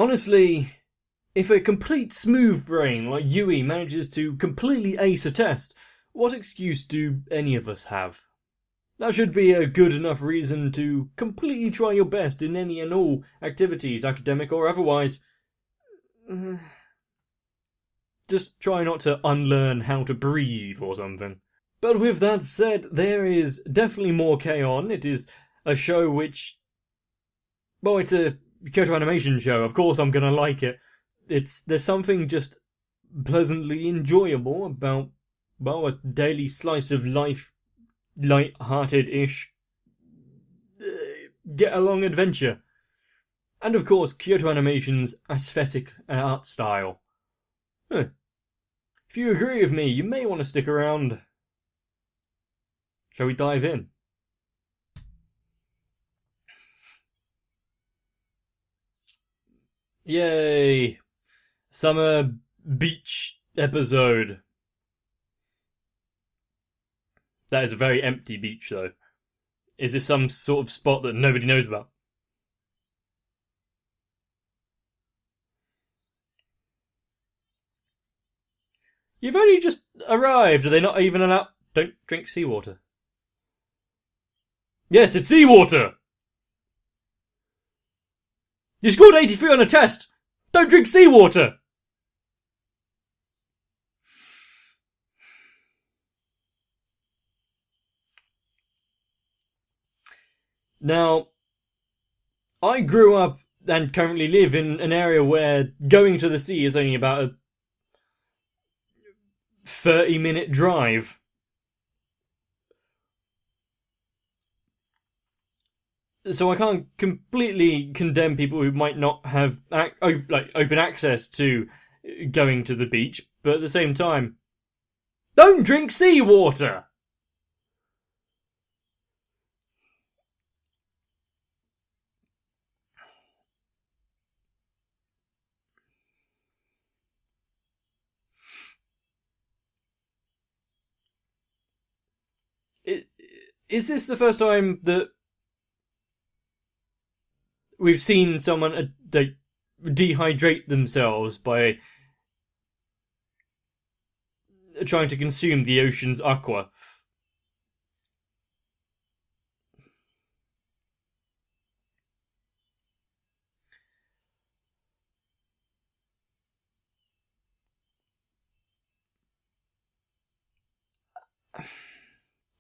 Honestly, if a complete smooth brain like Yui manages to completely ace a test, what excuse do any of us have? That should be a good enough reason to completely try your best in any and all activities, academic or otherwise. Just try not to unlearn how to breathe or something. But with that said, there is definitely more K-On! It is a show which... Well, it's a Kyoto Animation show. Of course I'm gonna like it. There's something just pleasantly enjoyable about, well, a daily slice of life, light-hearted-ish, get-along adventure. And of course, Kyoto Animation's aesthetic art style. If you agree with me, you may want to stick around. Shall we dive in? Yay! Summer beach episode. That is a very empty beach, though. Is this some sort of spot that nobody knows about? You've only just arrived. Are they not even allowed? Don't drink seawater. Yes, it's seawater! You scored 83 on a test! Don't drink seawater! Now, I grew up and currently live in an area where going to the sea is only about a 30-minute drive. So I can't completely condemn people who might not have open access to going to the beach, but at the same time, don't drink seawater! Is this the first time that we've seen someone dehydrate themselves by trying to consume the ocean's aqua?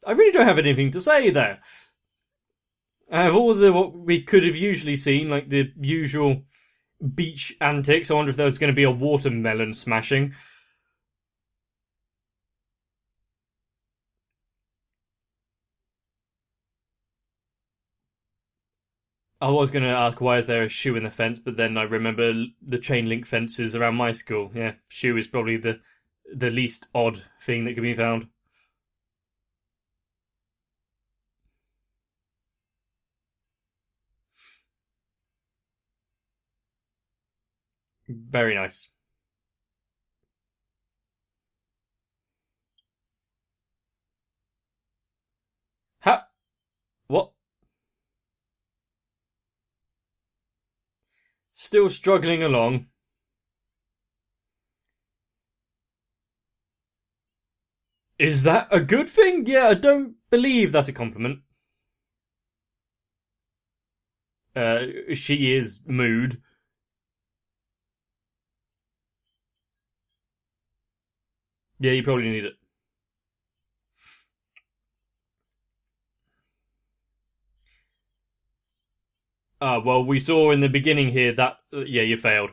I really don't have anything to say there. Out of all the what we could have usually seen, like the usual beach antics, I wonder if there was going to be a watermelon smashing. I was going to ask why is there a shoe in the fence, but then I remember the chain link fences around my school. Yeah, shoe is probably the least odd thing that can be found. Very nice. Ha! What? Still struggling along. Is that a good thing? Yeah, I don't believe that's a compliment. She is mood. Yeah, you probably need it. Well, we saw in the beginning here that, yeah, you failed.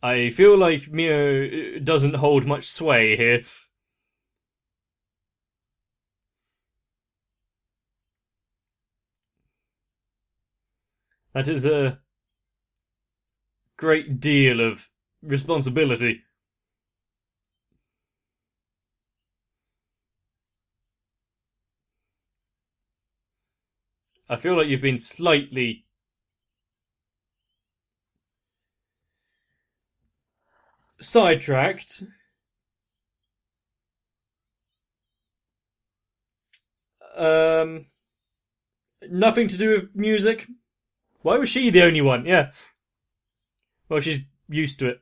I feel like Mio doesn't hold much sway here. That is a great deal of responsibility. I feel like you've been slightly sidetracked. Um, Nothing to do with music. Why was she the only one? Yeah. Well, she's used to it.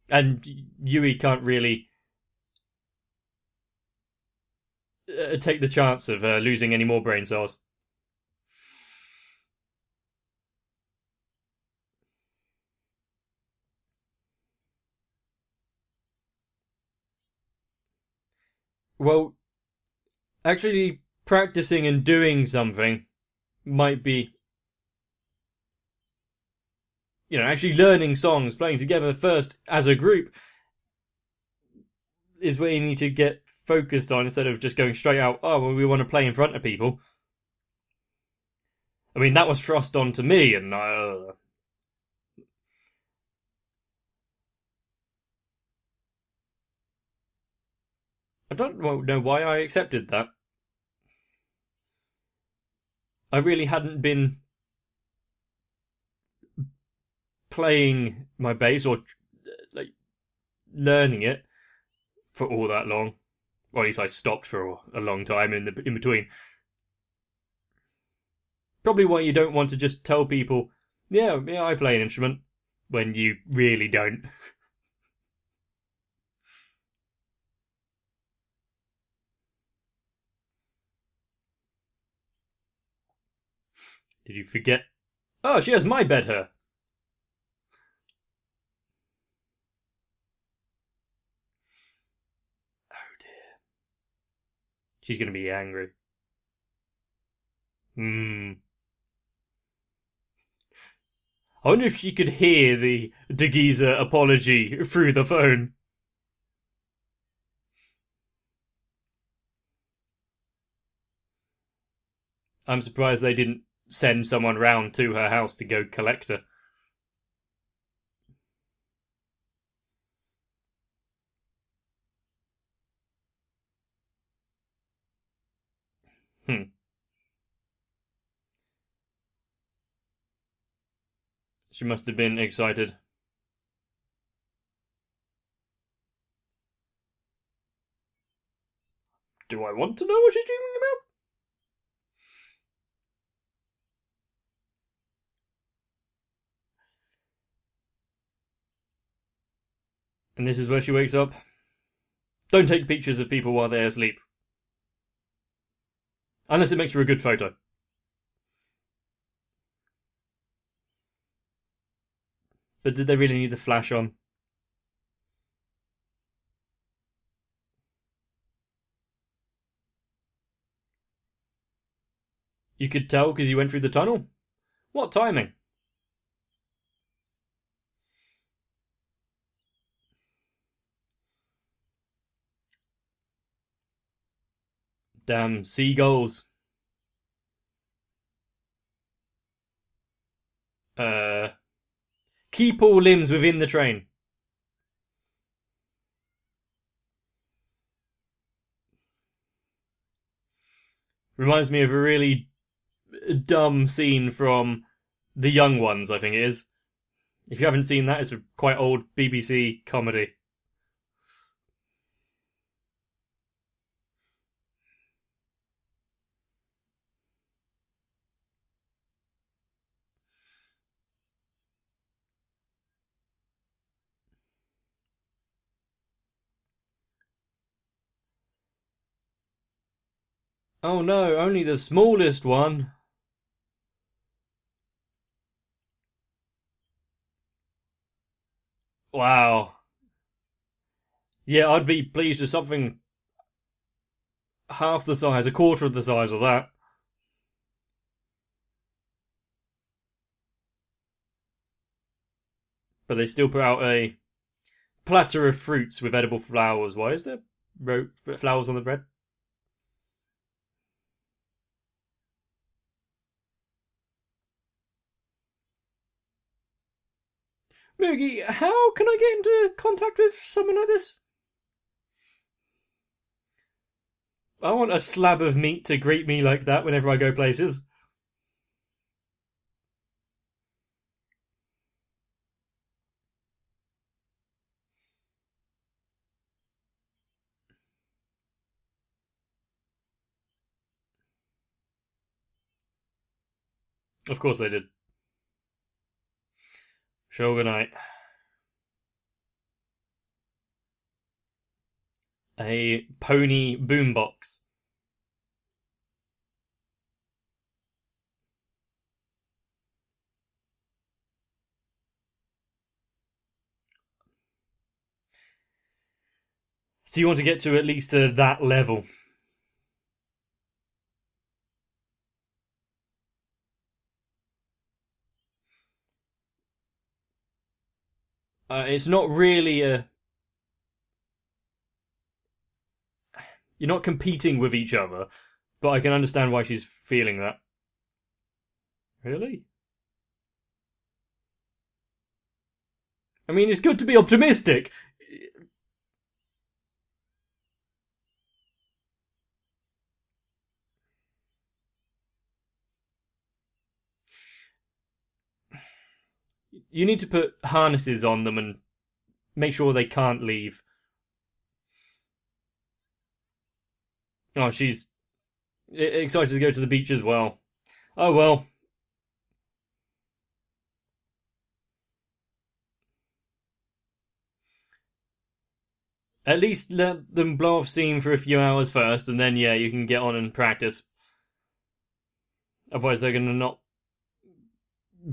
And Yui can't really take the chance of losing any more brain cells. Well, actually practicing and doing something might be, actually learning songs, playing together first as a group is where you need to get focused on instead of just going straight out, oh, well, we want to play in front of people. I mean, that was thrust onto me, and I don't know why I accepted that. I really hadn't been playing my bass or like learning it for all that long. Or at least I stopped for a long time in between. Probably why you don't want to just tell people, yeah, I play an instrument, when you really don't. Did you forget? Oh, she has my bed hair. Oh dear. She's going to be angry. I wonder if she could hear the De Giza apology through the phone. I'm surprised they didn't send someone round to her house to go collect her. She must have been excited. Do I want to know what she's dreaming about? And this is where she wakes up. Don't take pictures of people while they're asleep. Unless it makes for a good photo. But did they really need the flash on? You could tell because you went through the tunnel? What timing? Damn seagulls. Keep all limbs within the train. Reminds me of a really dumb scene from The Young Ones, I think it is. If you haven't seen that, it's a quite old BBC comedy. Oh no, only the smallest one. Wow. Yeah, I'd be pleased with something half the size, a quarter of the size of that. But they still put out a platter of fruits with edible flowers. Why is there flowers on the bread? Moogie, how can I get into contact with someone like this? I want a slab of meat to greet me like that whenever I go places. Of course they did. Shogunite. A pony boombox. So you want to get to at least that level. It's not really a... You're not competing with each other, but I can understand why she's feeling that. Really? I mean, it's good to be optimistic. You need to put harnesses on them and make sure they can't leave. Oh, she's excited to go to the beach as well. Oh well. At least let them blow off steam for a few hours first, and then, yeah, you can get on and practice. Otherwise, they're going to not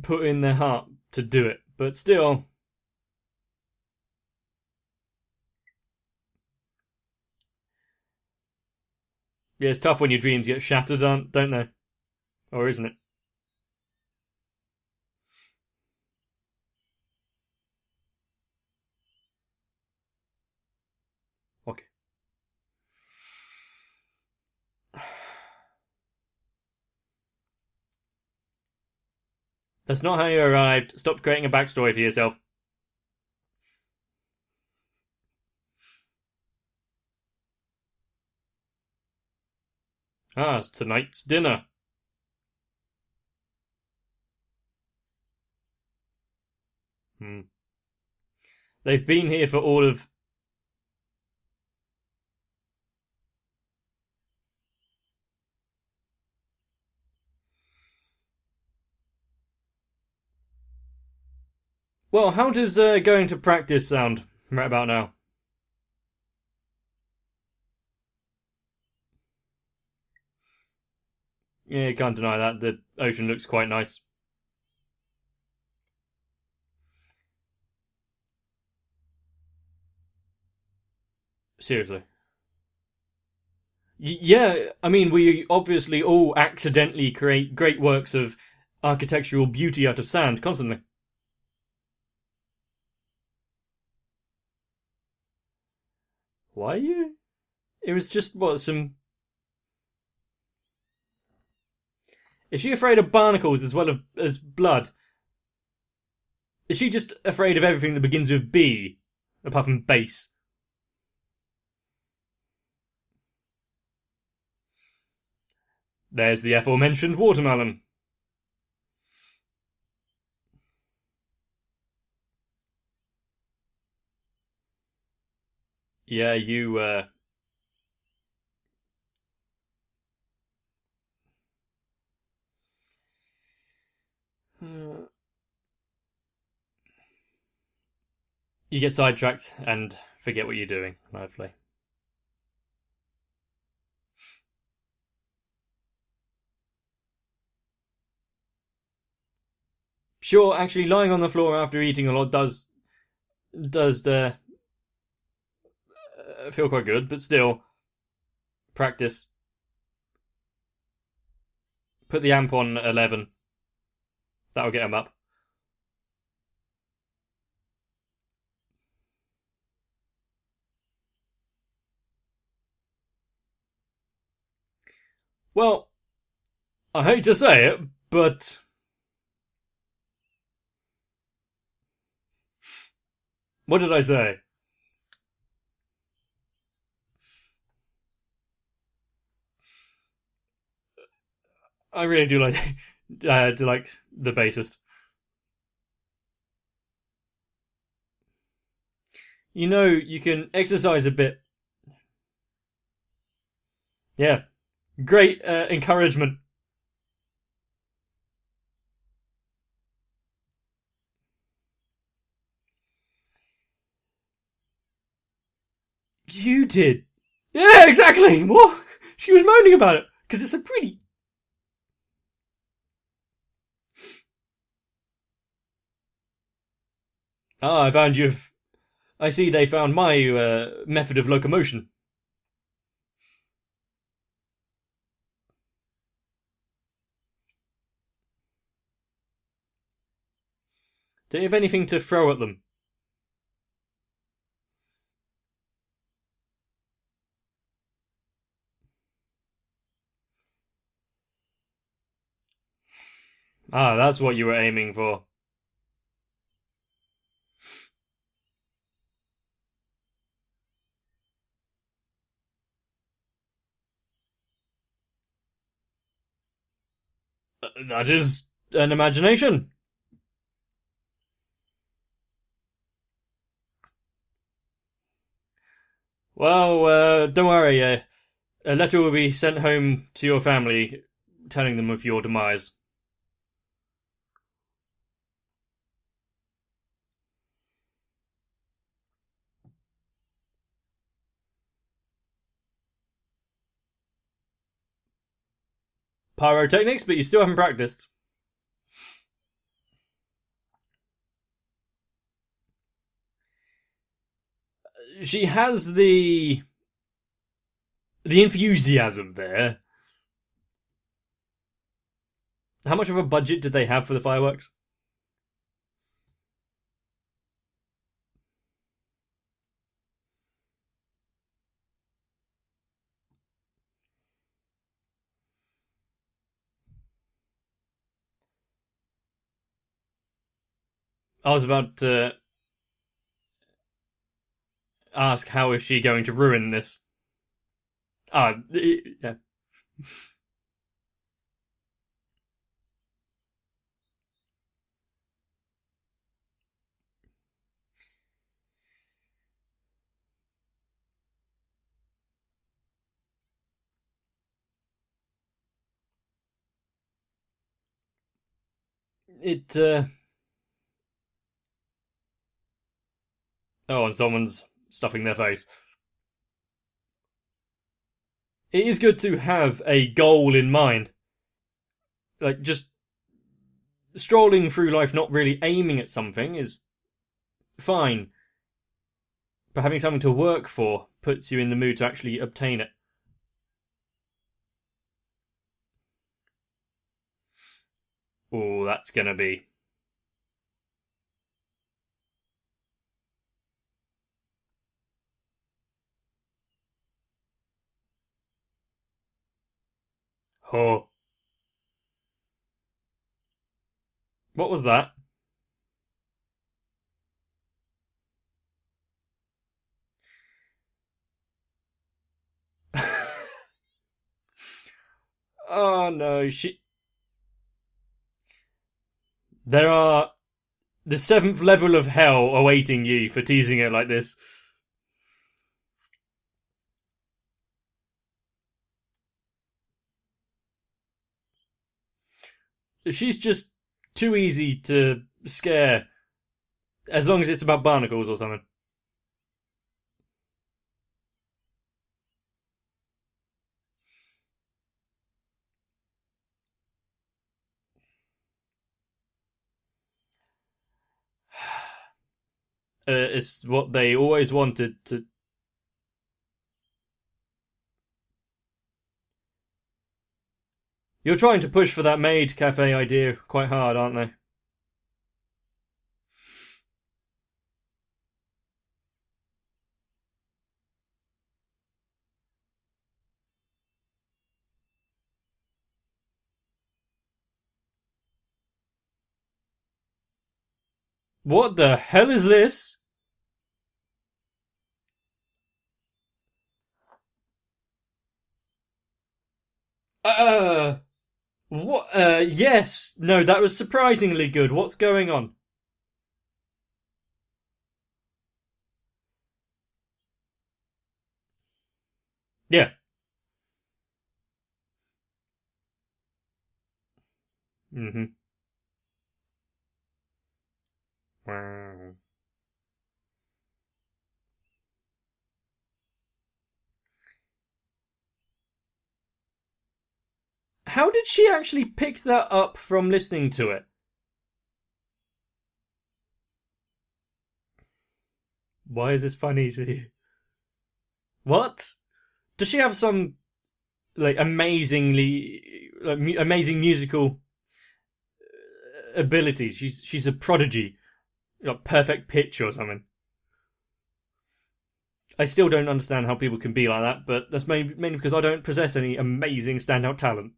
put in their heart to do it. But still... Yeah, it's tough when your dreams get shattered, don't they? Or isn't it? Okay. That's not how you arrived. Stop creating a backstory for yourself. Ah, it's tonight's dinner. They've been here for all of... Well, how does going to practice sound right about now? Yeah, you can't deny that. The ocean looks quite nice. Seriously. Yeah, I mean, we obviously all accidentally create great works of architectural beauty out of sand constantly. Why are you? It was just, what, some... Is she afraid of barnacles as well as blood? Is she just afraid of everything that begins with B, apart from base? There's the aforementioned watermelon. Yeah, you, You get sidetracked and forget what you're doing, hopefully. Sure, actually, lying on the floor after eating a lot does feel quite good, but still, practice. Put the amp on 11. That'll get him up. Well, I hate to say it, but... What did I say? I really do like the bassist. You know, you can exercise a bit. Yeah. Great encouragement. You did. Yeah, exactly. What? She was moaning about it because it's a pretty. Ah, I found you've. I see they found my method of locomotion. Do you have anything to throw at them? Ah, that's what you were aiming for. That is an imagination. Well, don't worry. A letter will be sent home to your family telling them of your demise. Pyrotechnics, but you still haven't practiced. She has the enthusiasm there. How much of a budget did they have for the fireworks? I was about to ask how is she going to ruin this. Yeah. It. Oh, and someone's stuffing their face. It is good to have a goal in mind. Like, just strolling through life not really aiming at something is fine. But having something to work for puts you in the mood to actually obtain it. Oh, that's gonna be. Oh. What was that? Oh no, she. There are the seventh level of hell awaiting you for teasing her like this. She's just too easy to scare, as long as it's about barnacles or something. It's what they always wanted to. You're trying to push for that maid cafe idea quite hard, aren't they? What the hell is this? Uh, what? Yes. No, that was surprisingly good. What's going on? Yeah. Mm-hmm. Wow. How did she actually pick that up from listening to it? Why is this funny to you? What? Does she have some like amazing musical abilities? She's a prodigy, like perfect pitch or something. I still don't understand how people can be like that, but that's mainly because I don't possess any amazing standout talent.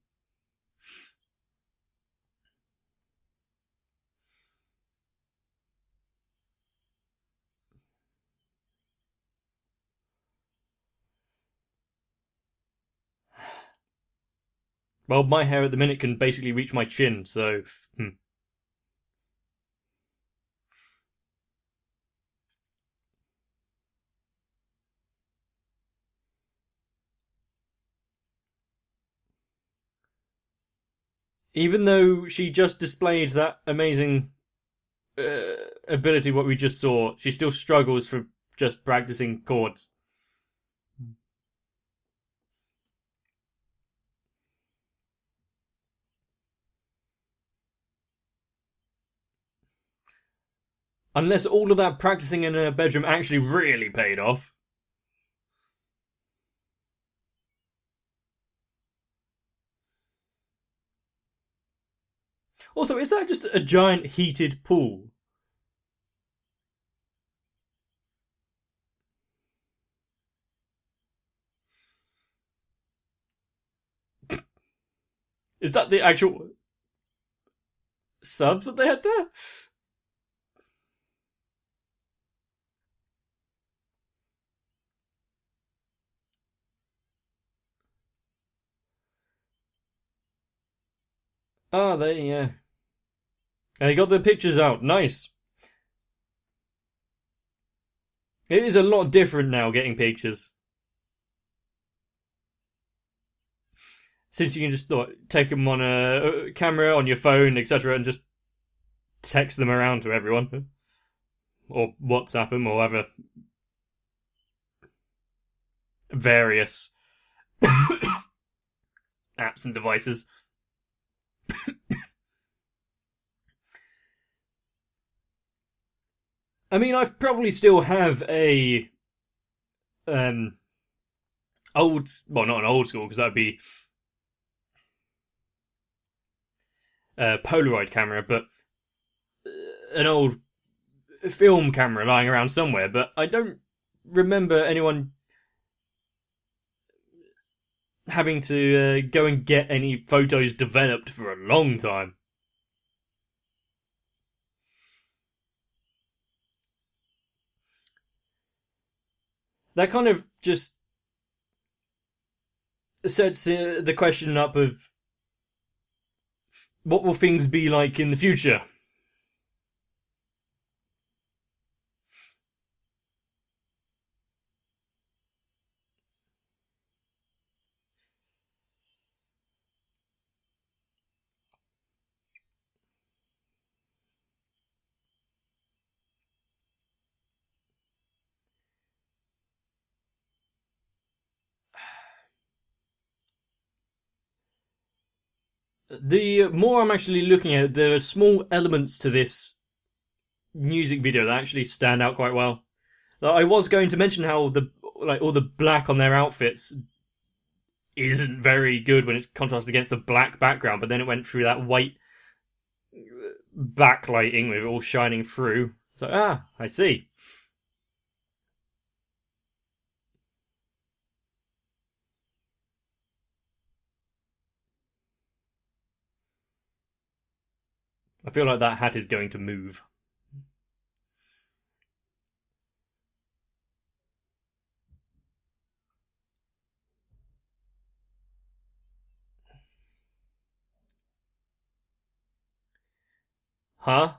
Well, my hair at the minute can basically reach my chin, so. Even though she just displayed that amazing ability, what we just saw, she still struggles for just practicing chords. Unless all of that practicing in her bedroom actually really paid off. Also, is that just a giant heated pool? Is that the actual subs that they had there? Oh, they got the pictures out. Nice. It is a lot different now getting pictures. Since you can just take them on a camera, on your phone, etc., and just text them around to everyone. Or WhatsApp them, or whatever. Various apps and devices. I mean, I probably still have a old, well, not an old school, because that'd be a Polaroid camera, but an old film camera lying around somewhere. But I don't remember anyone having to go and get any photos developed for a long time. That kind of just sets the question up of what will things be like in the future? The more I'm actually looking at it, there are small elements to this music video that actually stand out quite well. I was going to mention how all the black on their outfits isn't very good when it's contrasted against the black background, but then it went through that white backlighting with it all shining through. So I see. I feel like that hat is going to move. Huh?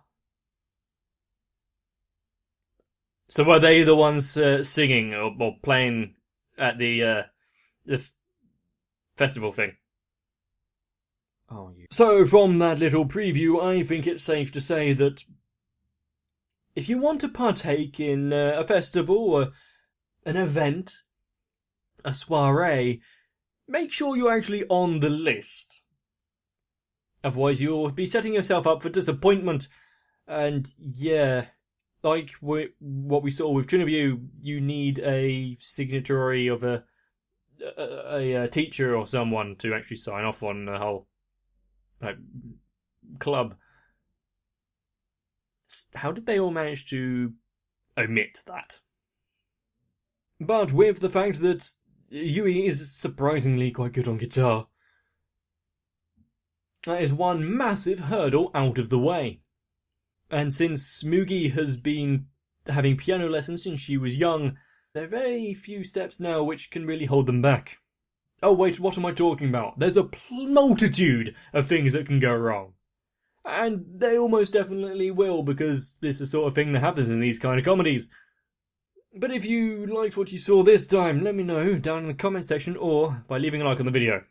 So were they the ones singing or playing at the festival thing? Oh, you. So from that little preview, I think it's safe to say that if you want to partake in a festival or an event, a soiree, make sure you're actually on the list. Otherwise, you'll be setting yourself up for disappointment. And yeah, like what we saw with Triniview, you need a signatory of a teacher or someone to actually sign off on the whole club. How did they all manage to omit that? But with the fact that Yui is surprisingly quite good on guitar, that is one massive hurdle out of the way. And since Mugi has been having piano lessons since she was young, there are very few steps now which can really hold them back. Oh wait, what am I talking about? There's a multitude of things that can go wrong. And they almost definitely will, because this is the sort of thing that happens in these kind of comedies. But if you liked what you saw this time, let me know down in the comment section or by leaving a like on the video.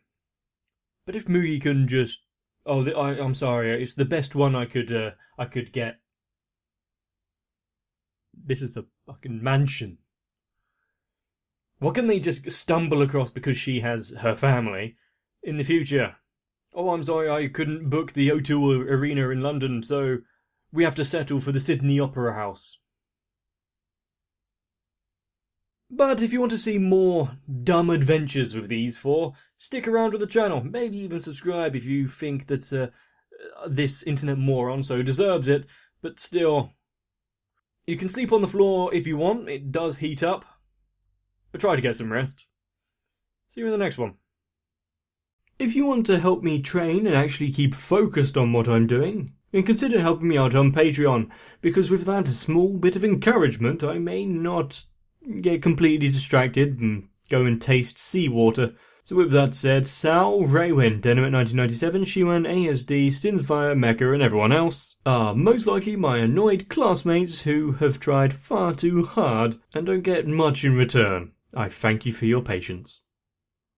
But if Mugi can just... Oh, I'm sorry, it's the best one I could get. This is a fucking mansion. What can they just stumble across because she has her family in the future? Oh, I'm sorry, I couldn't book the O2 Arena in London, so we have to settle for the Sydney Opera House. But if you want to see more dumb adventures with these four, stick around with the channel. Maybe even subscribe if you think that this internet moron so deserves it. But still, you can sleep on the floor if you want. It does heat up. But try to get some rest. See you in the next one. If you want to help me train and actually keep focused on what I'm doing, then consider helping me out on Patreon, because with that small bit of encouragement, I may not get completely distracted and go and taste seawater. So with that said, Sal, Raywin, Dynamite 1997, Shiwan, ASD, Stinsfire, Mecha and everyone else are most likely my annoyed classmates who have tried far too hard and don't get much in return. I thank you for your patience.